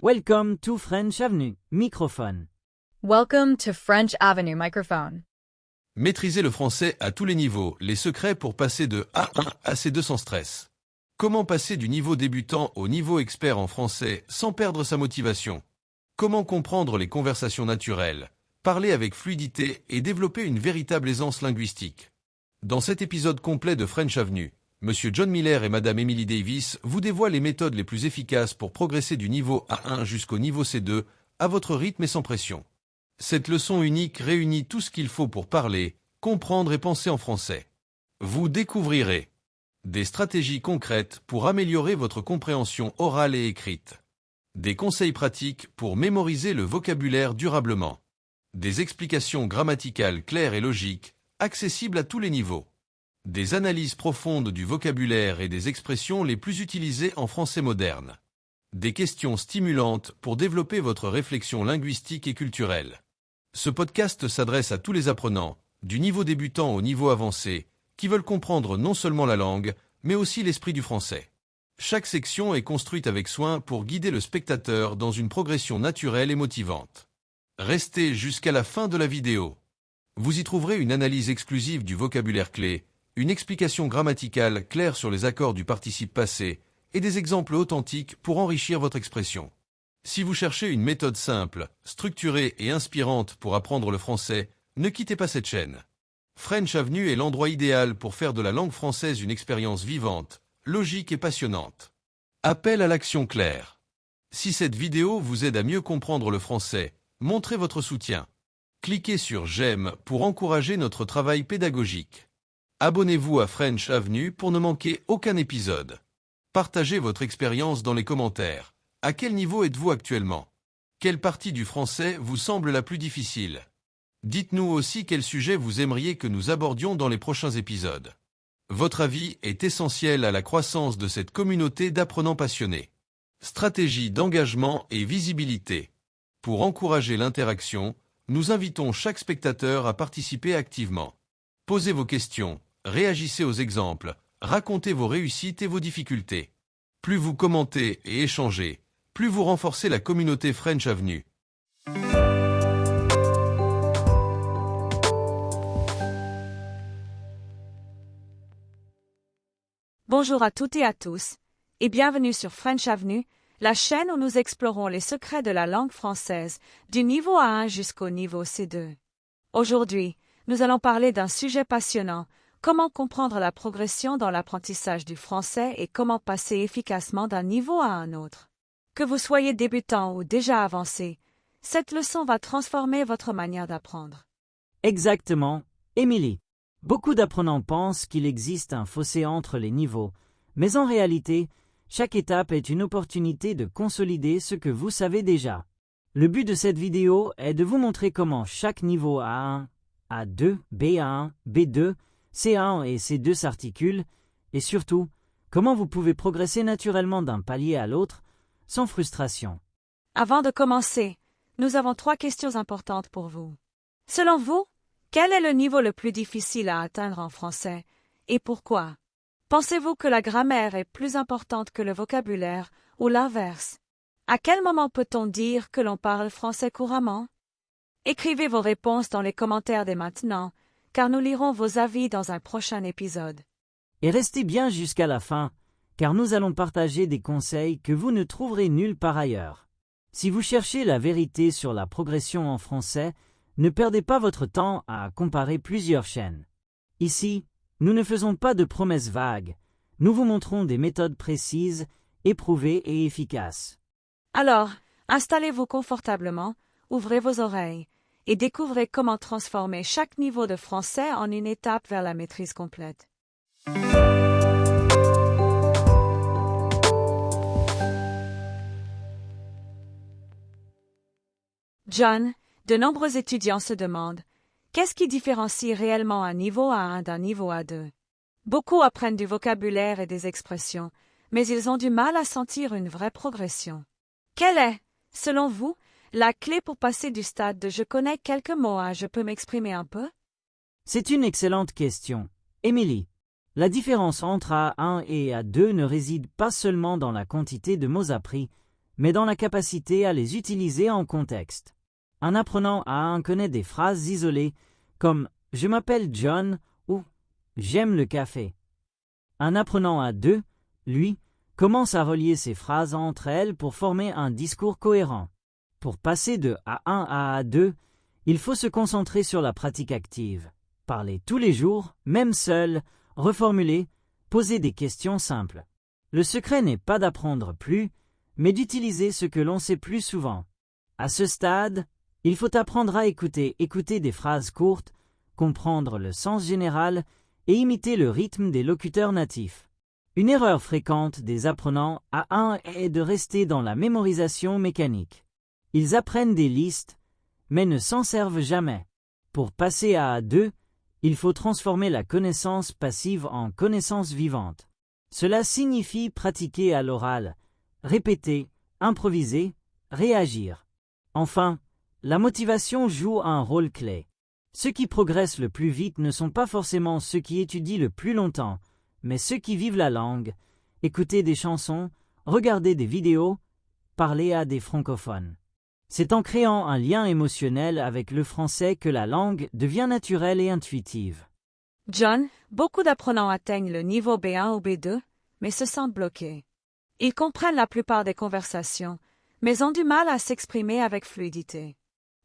Welcome to French Avenue, microphone. Welcome to French Avenue microphone. Maîtriser le français à tous les niveaux, les secrets pour passer de A1 à C2 sans stress. Comment passer du niveau débutant au niveau expert en français sans perdre sa motivation? Comment comprendre les conversations naturelles, parler avec fluidité et développer une véritable aisance linguistique? Dans cet épisode complet de French Avenue, Monsieur John Miller et Madame Emily Davis vous dévoilent les méthodes les plus efficaces pour progresser du niveau A1 jusqu'au niveau C2 à votre rythme et sans pression. Cette leçon unique réunit tout ce qu'il faut pour parler, comprendre et penser en français. Vous découvrirez des stratégies concrètes pour améliorer votre compréhension orale et écrite, des conseils pratiques pour mémoriser le vocabulaire durablement, des explications grammaticales claires et logiques, accessibles à tous les niveaux, des analyses profondes du vocabulaire et des expressions les plus utilisées en français moderne, des questions stimulantes pour développer votre réflexion linguistique et culturelle. Ce podcast s'adresse à tous les apprenants, du niveau débutant au niveau avancé, qui veulent comprendre non seulement la langue, mais aussi l'esprit du français. Chaque section est construite avec soin pour guider le spectateur dans une progression naturelle et motivante. Restez jusqu'à la fin de la vidéo. Vous y trouverez une analyse exclusive du vocabulaire clé, une explication grammaticale claire sur les accords du participe passé et des exemples authentiques pour enrichir votre expression. Si vous cherchez une méthode simple, structurée et inspirante pour apprendre le français, ne quittez pas cette chaîne. French Avenue est l'endroit idéal pour faire de la langue française une expérience vivante, logique et passionnante. Appel à l'action claire. Si cette vidéo vous aide à mieux comprendre le français, montrez votre soutien. Cliquez sur j'aime pour encourager notre travail pédagogique. Abonnez-vous à French Avenue pour ne manquer aucun épisode. Partagez votre expérience dans les commentaires. À quel niveau êtes-vous actuellement? Quelle partie du français vous semble la plus difficile? Dites-nous aussi quel sujet vous aimeriez que nous abordions dans les prochains épisodes. Votre avis est essentiel à la croissance de cette communauté d'apprenants passionnés. Stratégie d'engagement et visibilité. Pour encourager l'interaction, nous invitons chaque spectateur à participer activement. Posez vos questions, réagissez aux exemples, racontez vos réussites et vos difficultés. Plus vous commentez et échangez, plus vous renforcez la communauté French Avenue. Bonjour à toutes et à tous, et bienvenue sur French Avenue, la chaîne où nous explorons les secrets de la langue française, du niveau A1 jusqu'au niveau C2. Aujourd'hui, nous allons parler d'un sujet passionnant, comment comprendre la progression dans l'apprentissage du français et comment passer efficacement d'un niveau à un autre. Que vous soyez débutant ou déjà avancé, cette leçon va transformer votre manière d'apprendre. Exactement, Emily. Beaucoup d'apprenants pensent qu'il existe un fossé entre les niveaux, mais en réalité, chaque étape est une opportunité de consolider ce que vous savez déjà. Le but de cette vidéo est de vous montrer comment chaque niveau A1, A2, B1, B2, C1 et C2 s'articulent, et surtout, comment vous pouvez progresser naturellement d'un palier à l'autre, sans frustration. Avant de commencer, nous avons 3 questions importantes pour vous. Selon vous, quel est le niveau le plus difficile à atteindre en français, et pourquoi? Pensez-vous que la grammaire est plus importante que le vocabulaire, ou l'inverse? À quel moment peut-on dire que l'on parle français couramment? Écrivez vos réponses dans les commentaires dès maintenant, car nous lirons vos avis dans un prochain épisode. Et restez bien jusqu'à la fin, car nous allons partager des conseils que vous ne trouverez nulle part ailleurs. Si vous cherchez la vérité sur la progression en français, ne perdez pas votre temps à comparer plusieurs chaînes. Ici, nous ne faisons pas de promesses vagues, nous vous montrons des méthodes précises, éprouvées et efficaces. Alors, installez-vous confortablement, ouvrez vos oreilles, et découvrez comment transformer chaque niveau de français en une étape vers la maîtrise complète. John, de nombreux étudiants se demandent qu'est-ce qui différencie réellement un niveau A1 d'un niveau A2. Beaucoup apprennent du vocabulaire et des expressions, mais ils ont du mal à sentir une vraie progression. Quelle est, selon vous, la clé pour passer du stade de « je connais quelques mots » à « je peux m'exprimer un peu » ? C'est une excellente question. Emily, la différence entre A1 et A2 ne réside pas seulement dans la quantité de mots appris, mais dans la capacité à les utiliser en contexte. Un apprenant A1 connaît des phrases isolées, comme « je m'appelle John » ou « j'aime le café ». Un apprenant A2, lui, commence à relier ces phrases entre elles pour former un discours cohérent. Pour passer de A1 à A2, il faut se concentrer sur la pratique active. Parler tous les jours, même seul, reformuler, poser des questions simples. Le secret n'est pas d'apprendre plus, mais d'utiliser ce que l'on sait plus souvent. À ce stade, il faut apprendre à écouter des phrases courtes, comprendre le sens général et imiter le rythme des locuteurs natifs. Une erreur fréquente des apprenants A1 est de rester dans la mémorisation mécanique. Ils apprennent des listes, mais ne s'en servent jamais. Pour passer à A2, il faut transformer la connaissance passive en connaissance vivante. Cela signifie pratiquer à l'oral, répéter, improviser, réagir. Enfin, la motivation joue un rôle clé. Ceux qui progressent le plus vite ne sont pas forcément ceux qui étudient le plus longtemps, mais ceux qui vivent la langue, écouter des chansons, regarder des vidéos, parler à des francophones. C'est en créant un lien émotionnel avec le français que la langue devient naturelle et intuitive. John, beaucoup d'apprenants atteignent le niveau B1 ou B2, mais se sentent bloqués. Ils comprennent la plupart des conversations, mais ont du mal à s'exprimer avec fluidité.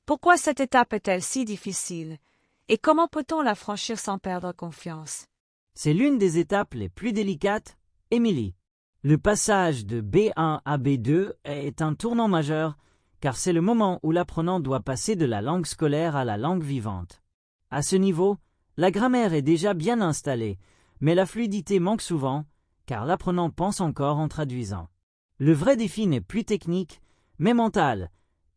Pourquoi cette étape est-elle si difficile, et comment peut-on la franchir sans perdre confiance? C'est l'une des étapes les plus délicates, Émilie. Le passage de B1 à B2 est un tournant majeur, car c'est le moment où l'apprenant doit passer de la langue scolaire à la langue vivante. À ce niveau, la grammaire est déjà bien installée, mais la fluidité manque souvent, car l'apprenant pense encore en traduisant. Le vrai défi n'est plus technique, mais mental.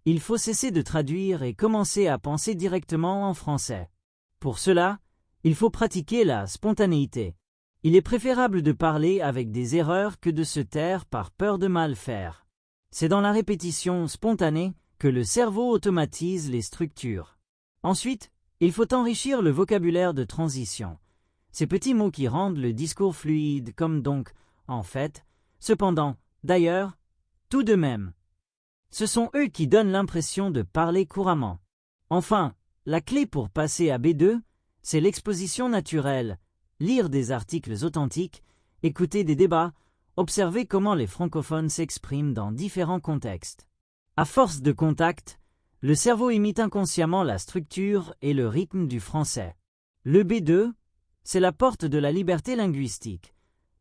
Il faut cesser de traduire et commencer à penser directement en français. Pour cela, il faut pratiquer la spontanéité. Il est préférable de parler avec des erreurs que de se taire par peur de mal faire. C'est dans la répétition spontanée que le cerveau automatise les structures. Ensuite, il faut enrichir le vocabulaire de transition. Ces petits mots qui rendent le discours fluide, comme donc, en fait, cependant, d'ailleurs, tout de même. Ce sont eux qui donnent l'impression de parler couramment. Enfin, la clé pour passer à B2, c'est l'exposition naturelle, lire des articles authentiques, écouter des débats, observer comment les francophones s'expriment dans différents contextes. À force de contact, le cerveau imite inconsciemment la structure et le rythme du français. Le B2, c'est la porte de la liberté linguistique.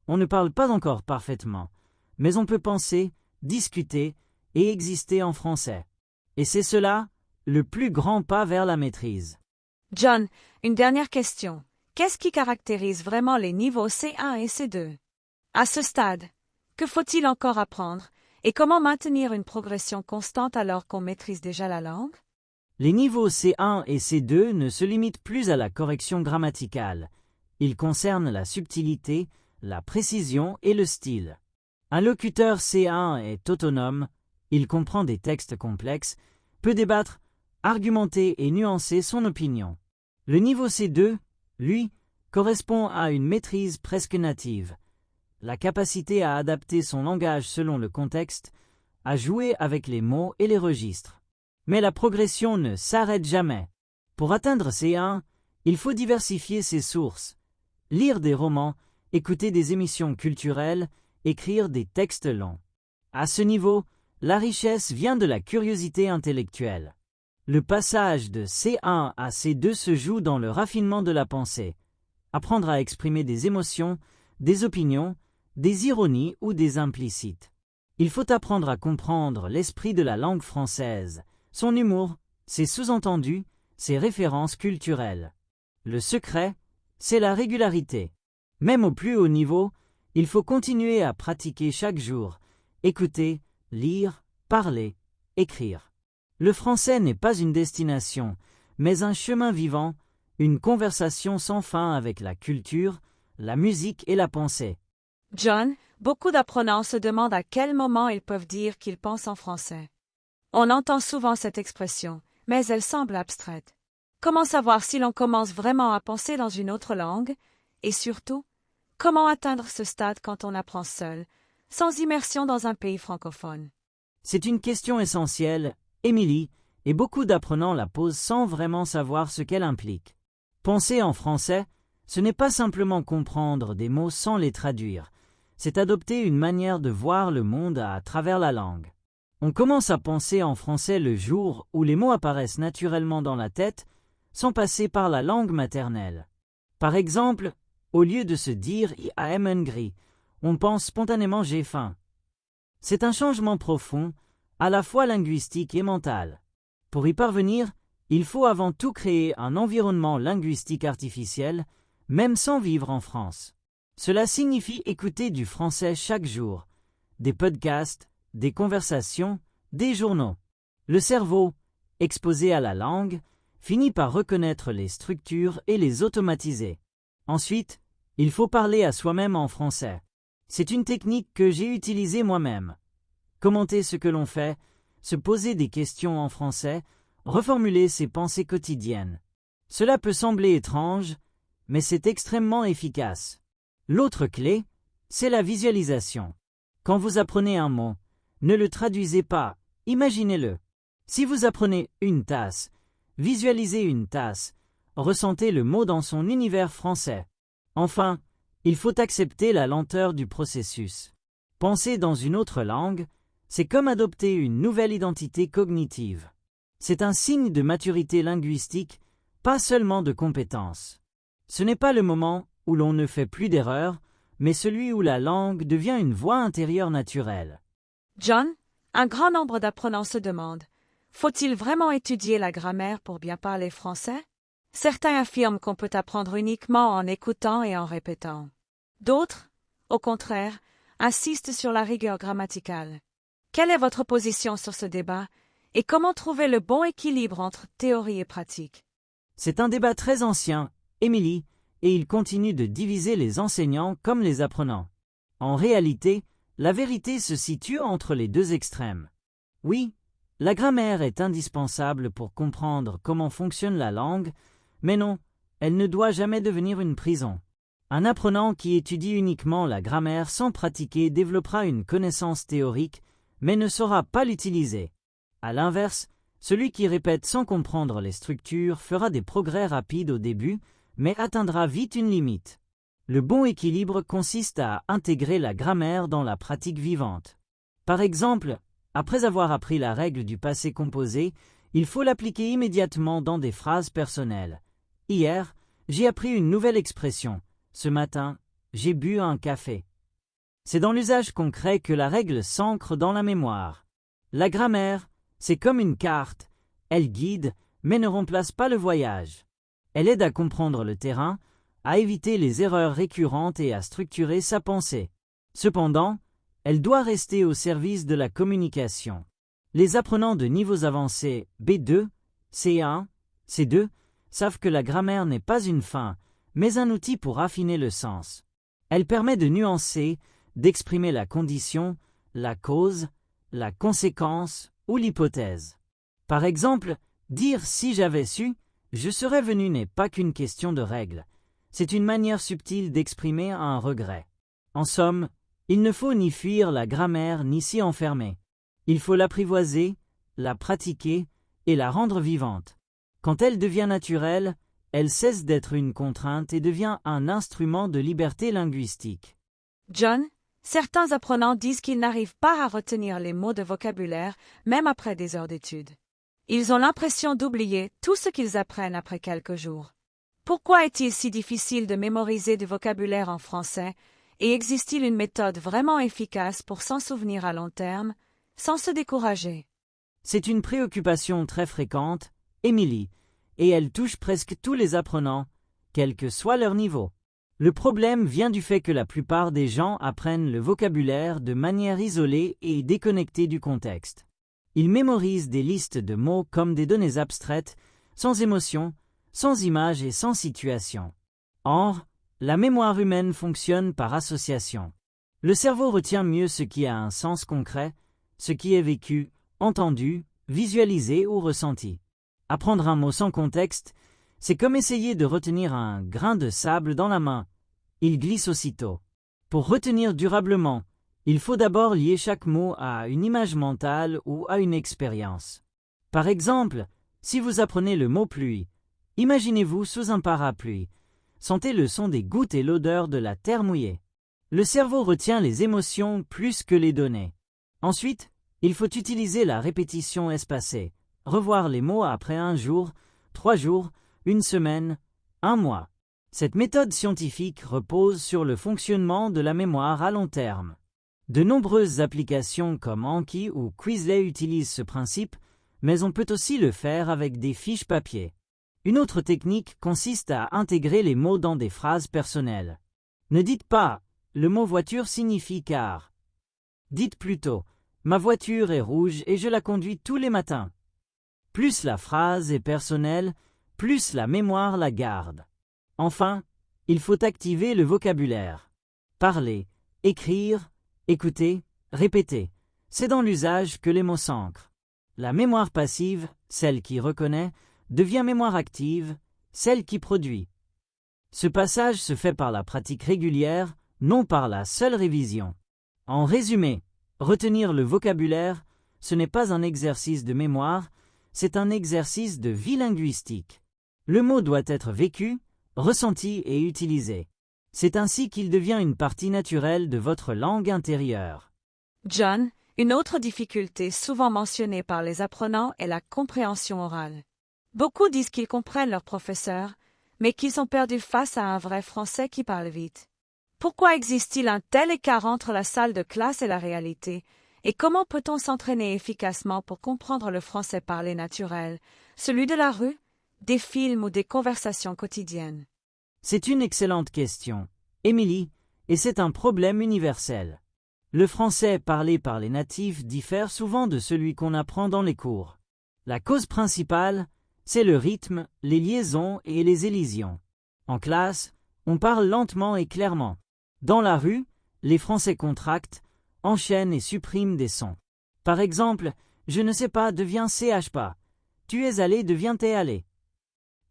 On ne parle pas encore parfaitement, mais on peut penser, discuter et exister en français. Et c'est cela, le plus grand pas vers la maîtrise. John, une dernière question. Qu'est-ce qui caractérise vraiment les niveaux C1 et C2? À ce stade, que faut-il encore apprendre et comment maintenir une progression constante alors qu'on maîtrise déjà la langue? Les niveaux C1 et C2 ne se limitent plus à la correction grammaticale. Ils concernent la subtilité, la précision et le style. Un locuteur C1 est autonome, il comprend des textes complexes, peut débattre, argumenter et nuancer son opinion. Le niveau C2, lui, correspond à une maîtrise presque native. La capacité à adapter son langage selon le contexte, à jouer avec les mots et les registres. Mais la progression ne s'arrête jamais. Pour atteindre C1, il faut diversifier ses sources, lire des romans, écouter des émissions culturelles, écrire des textes longs. À ce niveau, la richesse vient de la curiosité intellectuelle. Le passage de C1 à C2 se joue dans le raffinement de la pensée. Apprendre à exprimer des émotions, des opinions, des ironies ou des implicites. Il faut apprendre à comprendre l'esprit de la langue française, son humour, ses sous-entendus, ses références culturelles. Le secret, c'est la régularité. Même au plus haut niveau, il faut continuer à pratiquer chaque jour, écouter, lire, parler, écrire. Le français n'est pas une destination, mais un chemin vivant, une conversation sans fin avec la culture, la musique et la pensée. John, beaucoup d'apprenants se demandent à quel moment ils peuvent dire qu'ils pensent en français. On entend souvent cette expression, mais elle semble abstraite. Comment savoir si l'on commence vraiment à penser dans une autre langue? Et surtout, comment atteindre ce stade quand on apprend seul, sans immersion dans un pays francophone? C'est une question essentielle, Émilie, et beaucoup d'apprenants la posent sans vraiment savoir ce qu'elle implique. Penser en français, ce n'est pas simplement comprendre des mots sans les traduire, c'est adopter une manière de voir le monde à travers la langue. On commence à penser en français le jour où les mots apparaissent naturellement dans la tête, sans passer par la langue maternelle. Par exemple, au lieu de se dire « I am hungry », on pense spontanément « j'ai faim ». C'est un changement profond, à la fois linguistique et mental. Pour y parvenir, il faut avant tout créer un environnement linguistique artificiel, même sans vivre en France. Cela signifie écouter du français chaque jour, des podcasts, des conversations, des journaux. Le cerveau, exposé à la langue, finit par reconnaître les structures et les automatiser. Ensuite, il faut parler à soi-même en français. C'est une technique que j'ai utilisée moi-même. Commenter ce que l'on fait, se poser des questions en français, reformuler ses pensées quotidiennes. Cela peut sembler étrange, mais c'est extrêmement efficace. L'autre clé, c'est la visualisation. Quand vous apprenez un mot, ne le traduisez pas, imaginez-le. Si vous apprenez une tasse, visualisez une tasse, ressentez le mot dans son univers français. Enfin, il faut accepter la lenteur du processus. Penser dans une autre langue, c'est comme adopter une nouvelle identité cognitive. C'est un signe de maturité linguistique, pas seulement de compétence. Ce n'est pas le moment où l'on ne fait plus d'erreurs, mais celui où la langue devient une voix intérieure naturelle. John, un grand nombre d'apprenants se demandent, faut-il vraiment étudier la grammaire pour bien parler français? Certains affirment qu'on peut apprendre uniquement en écoutant et en répétant. D'autres, au contraire, insistent sur la rigueur grammaticale. Quelle est votre position sur ce débat et comment trouver le bon équilibre entre théorie et pratique? C'est un débat très ancien, Émilie, et il continue de diviser les enseignants comme les apprenants. En réalité, la vérité se situe entre les deux extrêmes. Oui, la grammaire est indispensable pour comprendre comment fonctionne la langue, mais non, elle ne doit jamais devenir une prison. Un apprenant qui étudie uniquement la grammaire sans pratiquer développera une connaissance théorique, mais ne saura pas l'utiliser. À l'inverse, celui qui répète sans comprendre les structures fera des progrès rapides au début, mais atteindra vite une limite. Le bon équilibre consiste à intégrer la grammaire dans la pratique vivante. Par exemple, après avoir appris la règle du passé composé, il faut l'appliquer immédiatement dans des phrases personnelles. Hier, j'ai appris une nouvelle expression. Ce matin, j'ai bu un café. C'est dans l'usage concret que la règle s'ancre dans la mémoire. La grammaire, c'est comme une carte. Elle guide, mais ne remplace pas le voyage. Elle aide à comprendre le terrain, à éviter les erreurs récurrentes et à structurer sa pensée. Cependant, elle doit rester au service de la communication. Les apprenants de niveaux avancés B2, C1, C2 savent que la grammaire n'est pas une fin, mais un outil pour affiner le sens. Elle permet de nuancer, d'exprimer la condition, la cause, la conséquence ou l'hypothèse. Par exemple, dire « si j'avais su », je serais venu n'est pas qu'une question de règles. C'est une manière subtile d'exprimer un regret. En somme, il ne faut ni fuir la grammaire ni s'y enfermer. Il faut l'apprivoiser, la pratiquer et la rendre vivante. Quand elle devient naturelle, elle cesse d'être une contrainte et devient un instrument de liberté linguistique. John, certains apprenants disent qu'ils n'arrivent pas à retenir les mots de vocabulaire, même après des heures d'études. Ils ont l'impression d'oublier tout ce qu'ils apprennent après quelques jours. Pourquoi est-il si difficile de mémoriser du vocabulaire en français et existe-t-il une méthode vraiment efficace pour s'en souvenir à long terme, sans se décourager? C'est une préoccupation très fréquente, Émilie, et elle touche presque tous les apprenants, quel que soit leur niveau. Le problème vient du fait que la plupart des gens apprennent le vocabulaire de manière isolée et déconnectée du contexte. Ils mémorisent des listes de mots comme des données abstraites, sans émotion, sans image et sans situation. Or, la mémoire humaine fonctionne par association. Le cerveau retient mieux ce qui a un sens concret, ce qui est vécu, entendu, visualisé ou ressenti. Apprendre un mot sans contexte, c'est comme essayer de retenir un grain de sable dans la main. Il glisse aussitôt. Pour retenir durablement, Il faut d'abord lier chaque mot à une image mentale ou à une expérience. Par exemple, si vous apprenez le mot pluie, imaginez-vous sous un parapluie. Sentez le son des gouttes et l'odeur de la terre mouillée. Le cerveau retient les émotions plus que les données. Ensuite, il faut utiliser la répétition espacée, revoir les mots après 1 jour, 3 jours, 1 semaine, 1 mois. Cette méthode scientifique repose sur le fonctionnement de la mémoire à long terme. De nombreuses applications comme Anki ou Quizlet utilisent ce principe, mais on peut aussi le faire avec des fiches papier. Une autre technique consiste à intégrer les mots dans des phrases personnelles. Ne dites pas « le mot voiture signifie car ». Dites plutôt « ma voiture est rouge et je la conduis tous les matins ». Plus la phrase est personnelle, plus la mémoire la garde. Enfin, il faut activer le vocabulaire. Parler, écrire, écouter, répéter. C'est dans l'usage que les mots s'ancrent. La mémoire passive, celle qui reconnaît, devient mémoire active, celle qui produit. Ce passage se fait par la pratique régulière, non par la seule révision. En résumé, retenir le vocabulaire, ce n'est pas un exercice de mémoire, c'est un exercice de vie linguistique. Le mot doit être vécu, ressenti et utilisé. C'est ainsi qu'il devient une partie naturelle de votre langue intérieure. John, une autre difficulté souvent mentionnée par les apprenants est la compréhension orale. Beaucoup disent qu'ils comprennent leur professeur, mais qu'ils sont perdus face à un vrai français qui parle vite. Pourquoi existe-t-il un tel écart entre la salle de classe et la réalité? Et comment peut-on s'entraîner efficacement pour comprendre le français parlé naturel, celui de la rue, des films ou des conversations quotidiennes? C'est une excellente question, Émilie, et c'est un problème universel. Le français parlé par les natifs diffère souvent de celui qu'on apprend dans les cours. La cause principale, c'est le rythme, les liaisons et les élisions. En classe, on parle lentement et clairement. Dans la rue, les Français contractent, enchaînent et suppriment des sons. Par exemple, je ne sais pas devient ch pas. Tu es allé devient t'es allé.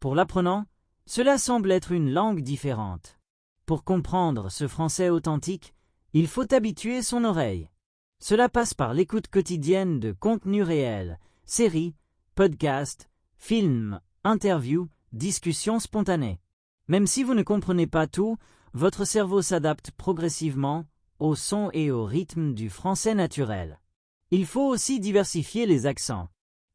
Pour l'apprenant, cela semble être une langue différente. Pour comprendre ce français authentique, il faut habituer son oreille. Cela passe par l'écoute quotidienne de contenus réels, séries, podcasts, films, interviews, discussions spontanées. Même si vous ne comprenez pas tout, votre cerveau s'adapte progressivement au son et au rythme du français naturel. Il faut aussi diversifier les accents.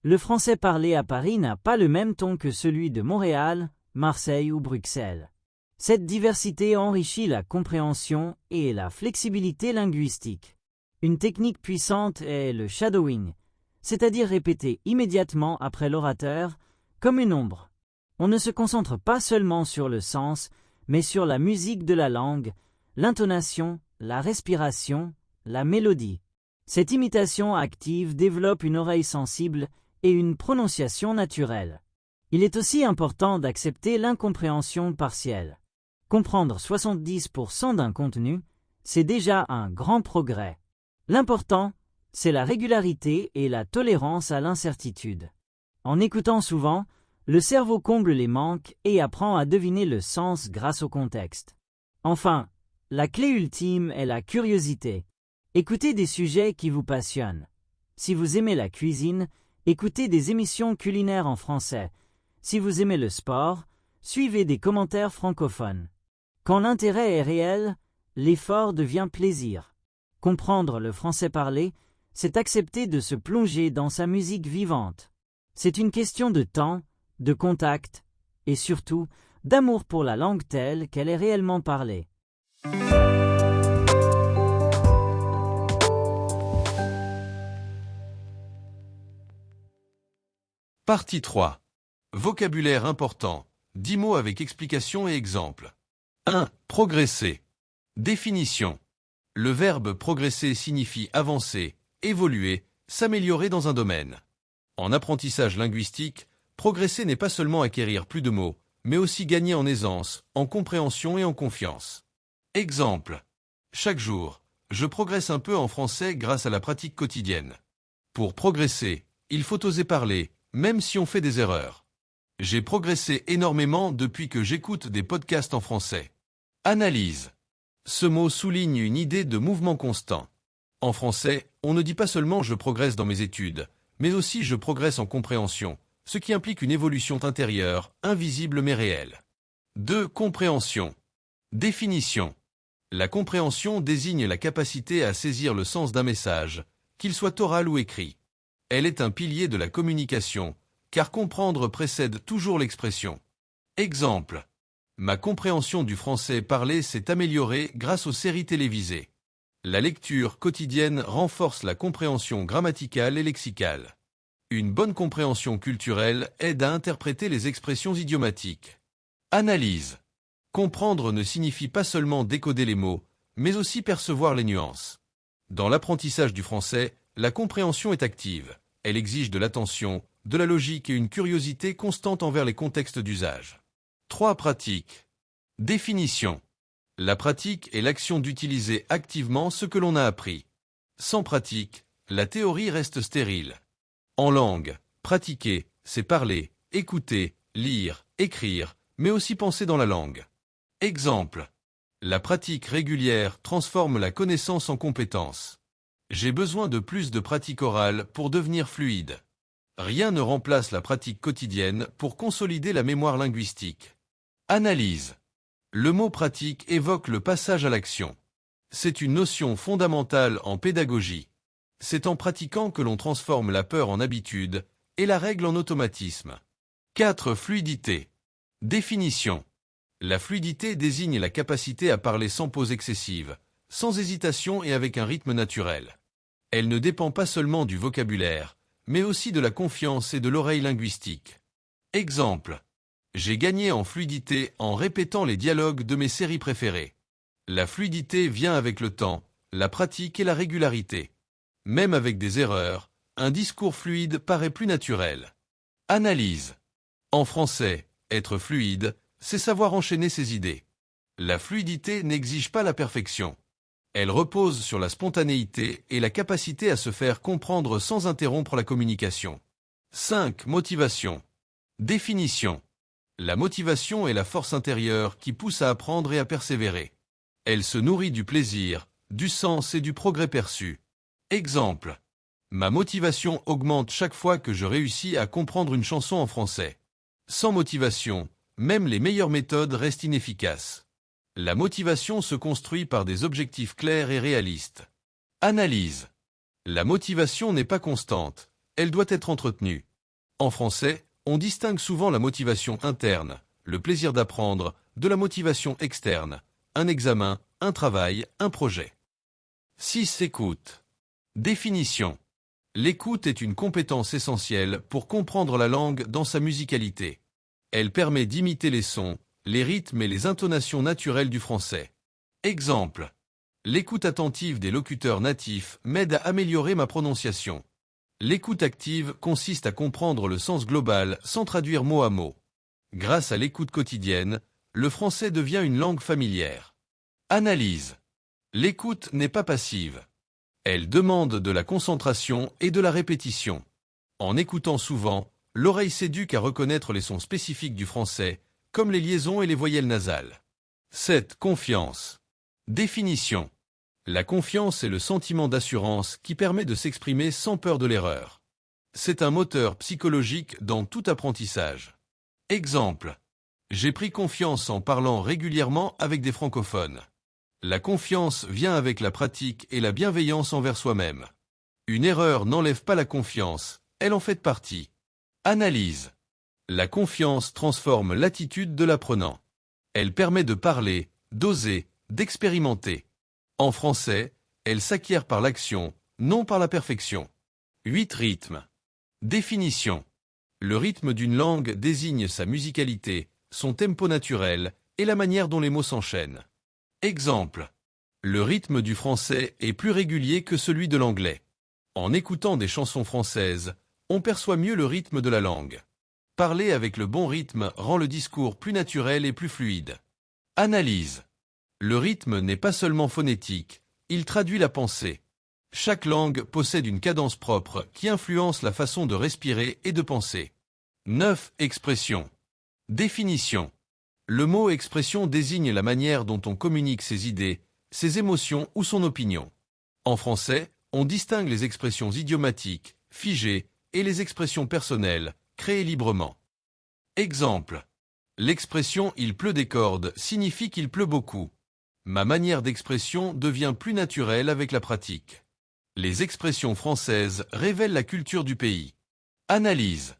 Le français parlé à Paris n'a pas le même ton que celui de Montréal, Marseille ou Bruxelles. Cette diversité enrichit la compréhension et la flexibilité linguistique. Une technique puissante est le shadowing, c'est-à-dire répéter immédiatement après l'orateur, comme une ombre. On ne se concentre pas seulement sur le sens, mais sur la musique de la langue, l'intonation, la respiration, la mélodie. Cette imitation active développe une oreille sensible et une prononciation naturelle. Il est aussi important d'accepter l'incompréhension partielle. Comprendre 70% d'un contenu, c'est déjà un grand progrès. L'important, c'est la régularité et la tolérance à l'incertitude. En écoutant souvent, le cerveau comble les manques et apprend à deviner le sens grâce au contexte. Enfin, la clé ultime est la curiosité. Écoutez des sujets qui vous passionnent. Si vous aimez la cuisine, écoutez des émissions culinaires en français. Si vous aimez le sport, suivez des commentaires francophones. Quand l'intérêt est réel, l'effort devient plaisir. Comprendre le français parlé, c'est accepter de se plonger dans sa musique vivante. C'est une question de temps, de contact, et surtout, d'amour pour la langue telle qu'elle est réellement parlée. Partie 3. Vocabulaire important. 10 mots avec explication et exemple. 1. Progresser. Définition. Le verbe progresser signifie avancer, évoluer, s'améliorer dans un domaine. En apprentissage linguistique, progresser n'est pas seulement acquérir plus de mots, mais aussi gagner en aisance, en compréhension et en confiance. Exemple. Chaque jour, je progresse un peu en français grâce à la pratique quotidienne. Pour progresser, il faut oser parler, même si on fait des erreurs. J'ai progressé énormément depuis que j'écoute des podcasts en français. Analyse. Ce mot souligne une idée de mouvement constant. En français, on ne dit pas seulement je progresse dans mes études, mais aussi je progresse en compréhension, ce qui implique une évolution intérieure, invisible mais réelle. 2. Compréhension. Définition. La compréhension désigne la capacité à saisir le sens d'un message, qu'il soit oral ou écrit. Elle est un pilier de la communication, car comprendre précède toujours l'expression. Exemple. Ma compréhension du français parlé s'est améliorée grâce aux séries télévisées. La lecture quotidienne renforce la compréhension grammaticale et lexicale. Une bonne compréhension culturelle aide à interpréter les expressions idiomatiques. Analyse. Comprendre ne signifie pas seulement décoder les mots, mais aussi percevoir les nuances. Dans l'apprentissage du français, la compréhension est active. Elle exige de l'attention, de la logique et une curiosité constante envers les contextes d'usage. 3. Pratique. Définition. La pratique est l'action d'utiliser activement ce que l'on a appris. Sans pratique, la théorie reste stérile. En langue, pratiquer, c'est parler, écouter, lire, écrire, mais aussi penser dans la langue. Exemple. La pratique régulière transforme la connaissance en compétence. J'ai besoin de plus de pratique orale pour devenir fluide. Rien ne remplace la pratique quotidienne pour consolider la mémoire linguistique. Analyse. Le mot pratique évoque le passage à l'action. C'est une notion fondamentale en pédagogie. C'est en pratiquant que l'on transforme la peur en habitude et la règle en automatisme. 4. Fluidité. Définition. La fluidité désigne la capacité à parler sans pause excessive, sans hésitation et avec un rythme naturel. Elle ne dépend pas seulement du vocabulaire, mais aussi de la confiance et de l'oreille linguistique. Exemple. J'ai gagné en fluidité en répétant les dialogues de mes séries préférées. La fluidité vient avec le temps, la pratique et la régularité. Même avec des erreurs, un discours fluide paraît plus naturel. Analyse. En français, être fluide, c'est savoir enchaîner ses idées. La fluidité n'exige pas la perfection. Elle repose sur la spontanéité et la capacité à se faire comprendre sans interrompre la communication. 5. Motivation. Définition. La motivation est la force intérieure qui pousse à apprendre et à persévérer. Elle se nourrit du plaisir, du sens et du progrès perçu. Exemple. Ma motivation augmente chaque fois que je réussis à comprendre une chanson en français. Sans motivation, même les meilleures méthodes restent inefficaces. La motivation se construit par des objectifs clairs et réalistes. Analyse. La motivation n'est pas constante, elle doit être entretenue. En français, on distingue souvent la motivation interne, le plaisir d'apprendre, de la motivation externe, un examen, un travail, un projet. 6. Écoute. Définition. L'écoute est une compétence essentielle pour comprendre la langue dans sa musicalité. Elle permet d'imiter les sons, les rythmes et les intonations naturelles du français. Exemple. L'écoute attentive des locuteurs natifs m'aide à améliorer ma prononciation. L'écoute active consiste à comprendre le sens global sans traduire mot à mot. Grâce à l'écoute quotidienne, le français devient une langue familière. Analyse. L'écoute n'est pas passive. Elle demande de la concentration et de la répétition. En écoutant souvent, l'oreille s'éduque à reconnaître les sons spécifiques du français, comme les liaisons et les voyelles nasales. 7. Confiance. Définition. La confiance est le sentiment d'assurance qui permet de s'exprimer sans peur de l'erreur. C'est un moteur psychologique dans tout apprentissage. Exemple. J'ai pris confiance en parlant régulièrement avec des francophones. La confiance vient avec la pratique et la bienveillance envers soi-même. Une erreur n'enlève pas la confiance, elle en fait partie. Analyse. La confiance transforme l'attitude de l'apprenant. Elle permet de parler, d'oser, d'expérimenter. En français, elle s'acquiert par l'action, non par la perfection. 8. Rythme. Définition. Le rythme d'une langue désigne sa musicalité, son tempo naturel et la manière dont les mots s'enchaînent. Exemple. Le rythme du français est plus régulier que celui de l'anglais. En écoutant des chansons françaises, on perçoit mieux le rythme de la langue. Parler avec le bon rythme rend le discours plus naturel et plus fluide. Analyse. Le rythme n'est pas seulement phonétique, il traduit la pensée. Chaque langue possède une cadence propre qui influence la façon de respirer et de penser. 9. Expression. Définition. Le mot expression désigne la manière dont on communique ses idées, ses émotions ou son opinion. En français, on distingue les expressions idiomatiques, figées, et les expressions personnelles, créées librement. Exemple. L'expression « il pleut des cordes » signifie qu'il pleut beaucoup. Ma manière d'expression devient plus naturelle avec la pratique. Les expressions françaises révèlent la culture du pays. Analyse.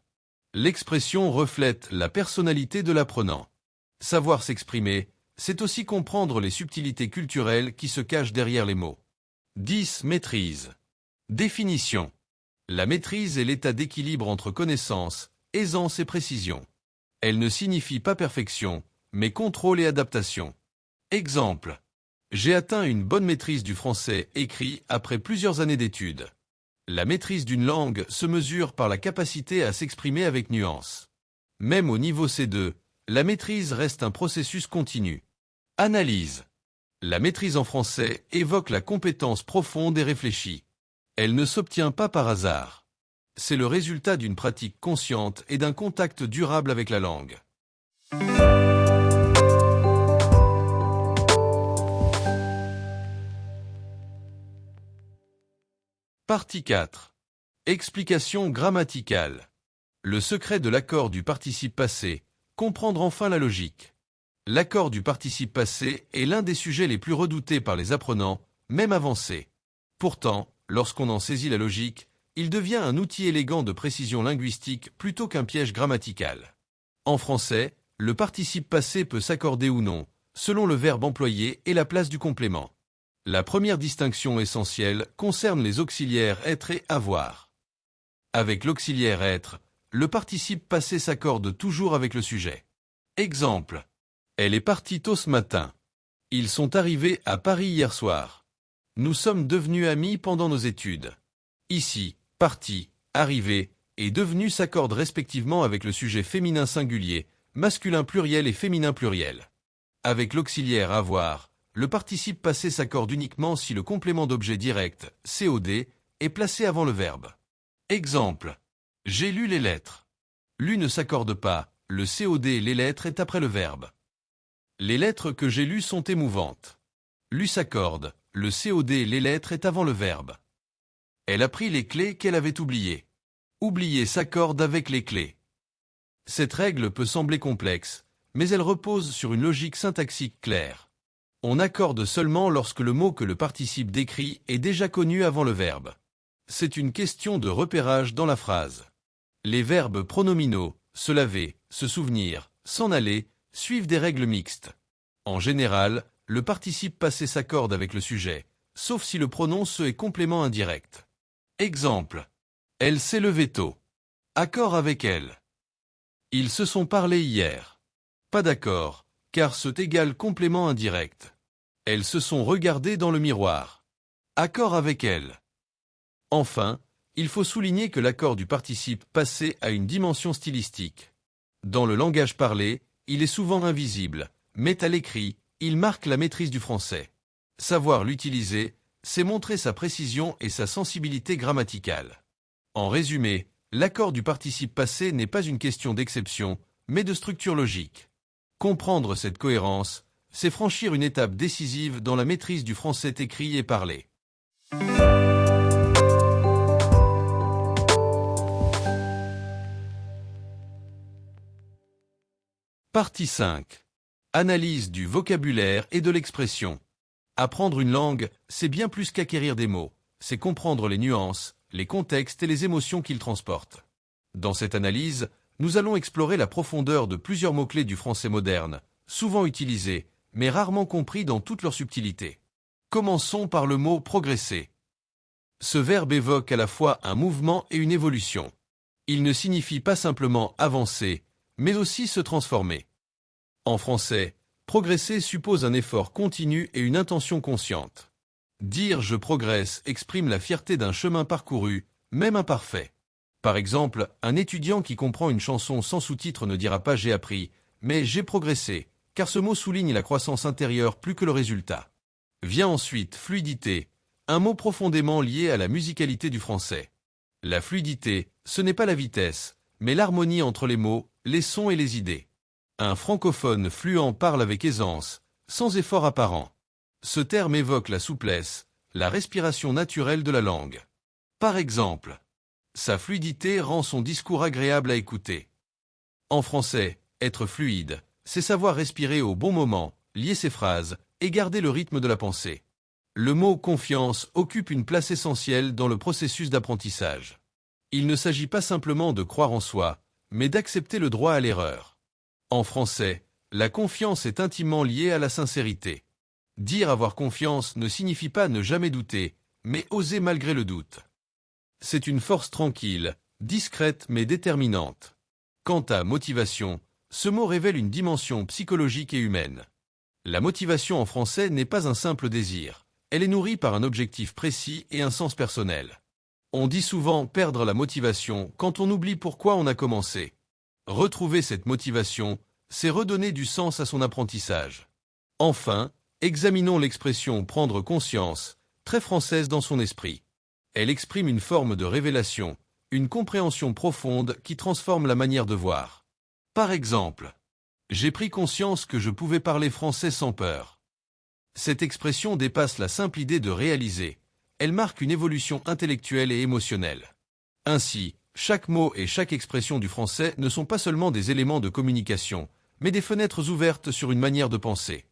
L'expression reflète la personnalité de l'apprenant. Savoir s'exprimer, c'est aussi comprendre les subtilités culturelles qui se cachent derrière les mots. 10. Maîtrise. Définition. La maîtrise est l'état d'équilibre entre connaissance, aisance et précision. Elle ne signifie pas perfection, mais contrôle et adaptation. Exemple. J'ai atteint une bonne maîtrise du français écrit après plusieurs années d'études. La maîtrise d'une langue se mesure par la capacité à s'exprimer avec nuance. Même au niveau C2, la maîtrise reste un processus continu. Analyse. La maîtrise en français évoque la compétence profonde et réfléchie. Elle ne s'obtient pas par hasard. C'est le résultat d'une pratique consciente et d'un contact durable avec la langue. Partie 4. Explication grammaticale. Le secret de l'accord du participe passé, comprendre enfin la logique. L'accord du participe passé est l'un des sujets les plus redoutés par les apprenants, même avancés. Pourtant, lorsqu'on en saisit la logique, il devient un outil élégant de précision linguistique plutôt qu'un piège grammatical. En français, le participe passé peut s'accorder ou non, selon le verbe employé et la place du complément. La première distinction essentielle concerne les auxiliaires être et avoir. Avec l'auxiliaire être, le participe passé s'accorde toujours avec le sujet. Exemple. Elle est partie tôt ce matin. Ils sont arrivés à Paris hier soir. Nous sommes devenus amis pendant nos études. Ici, partie, arrivé et devenu s'accordent respectivement avec le sujet féminin singulier, masculin pluriel et féminin pluriel. Avec l'auxiliaire avoir, le participe passé s'accorde uniquement si le complément d'objet direct, COD, est placé avant le verbe. Exemple. J'ai lu les lettres. Lu ne s'accorde pas, le COD les lettres est après le verbe. Les lettres que j'ai lues sont émouvantes. Lu s'accorde, le COD les lettres est avant le verbe. Elle a pris les clés qu'elle avait oubliées. Oublier s'accorde avec les clés. Cette règle peut sembler complexe, mais elle repose sur une logique syntaxique claire. On accorde seulement lorsque le mot que le participe décrit est déjà connu avant le verbe. C'est une question de repérage dans la phrase. Les verbes pronominaux, se laver, se souvenir, s'en aller, suivent des règles mixtes. En général, le participe passé s'accorde avec le sujet, sauf si le pronom se est complément indirect. Exemple. Elle s'est levée tôt. Accord avec elle. Ils se sont parlé hier. Pas d'accord, car c'est égal complément indirect. Elles se sont regardées dans le miroir. Accord avec elle. Enfin, il faut souligner que l'accord du participe passé a une dimension stylistique. Dans le langage parlé, il est souvent invisible, mais à l'écrit, il marque la maîtrise du français. Savoir l'utiliser, c'est montrer sa précision et sa sensibilité grammaticale. En résumé, l'accord du participe passé n'est pas une question d'exception, mais de structure logique. Comprendre cette cohérence, c'est franchir une étape décisive dans la maîtrise du français écrit et parlé. Partie 5. Analyse du vocabulaire et de l'expression. Apprendre une langue, c'est bien plus qu'acquérir des mots, c'est comprendre les nuances, les contextes et les émotions qu'ils transportent. Dans cette analyse, nous allons explorer la profondeur de plusieurs mots-clés du français moderne, souvent utilisés, mais rarement compris dans toute leur subtilité. Commençons par le mot « progresser ». Ce verbe évoque à la fois un mouvement et une évolution. Il ne signifie pas simplement avancer, mais aussi se transformer. En français, progresser suppose un effort continu et une intention consciente. Dire « je progresse » exprime la fierté d'un chemin parcouru, même imparfait. Par exemple, un étudiant qui comprend une chanson sans sous-titres ne dira pas « j'ai appris », mais « j'ai progressé », car ce mot souligne la croissance intérieure plus que le résultat. Vient ensuite fluidité, un mot profondément lié à la musicalité du français. La fluidité, ce n'est pas la vitesse, mais l'harmonie entre les mots, les sons et les idées. Un francophone fluent parle avec aisance, sans effort apparent. Ce terme évoque la souplesse, la respiration naturelle de la langue. Par exemple, sa fluidité rend son discours agréable à écouter. En français, être fluide, c'est savoir respirer au bon moment, lier ses phrases et garder le rythme de la pensée. Le mot confiance occupe une place essentielle dans le processus d'apprentissage. Il ne s'agit pas simplement de croire en soi, mais d'accepter le droit à l'erreur. En français, la confiance est intimement liée à la sincérité. Dire avoir confiance ne signifie pas ne jamais douter, mais oser malgré le doute. C'est une force tranquille, discrète mais déterminante. Quant à motivation, ce mot révèle une dimension psychologique et humaine. La motivation en français n'est pas un simple désir. Elle est nourrie par un objectif précis et un sens personnel. On dit souvent perdre la motivation quand on oublie pourquoi on a commencé. Retrouver cette motivation, c'est redonner du sens à son apprentissage. Enfin, examinons l'expression « prendre conscience », très française dans son esprit. Elle exprime une forme de révélation, une compréhension profonde qui transforme la manière de voir. Par exemple, « J'ai pris conscience que je pouvais parler français sans peur ». Cette expression dépasse la simple idée de réaliser. Elle marque une évolution intellectuelle et émotionnelle. Ainsi, chaque mot et chaque expression du français ne sont pas seulement des éléments de communication, mais des fenêtres ouvertes sur une manière de penser.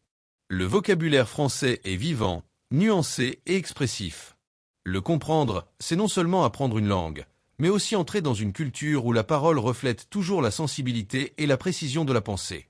Le vocabulaire français est vivant, nuancé et expressif. Le comprendre, c'est non seulement apprendre une langue, mais aussi entrer dans une culture où la parole reflète toujours la sensibilité et la précision de la pensée.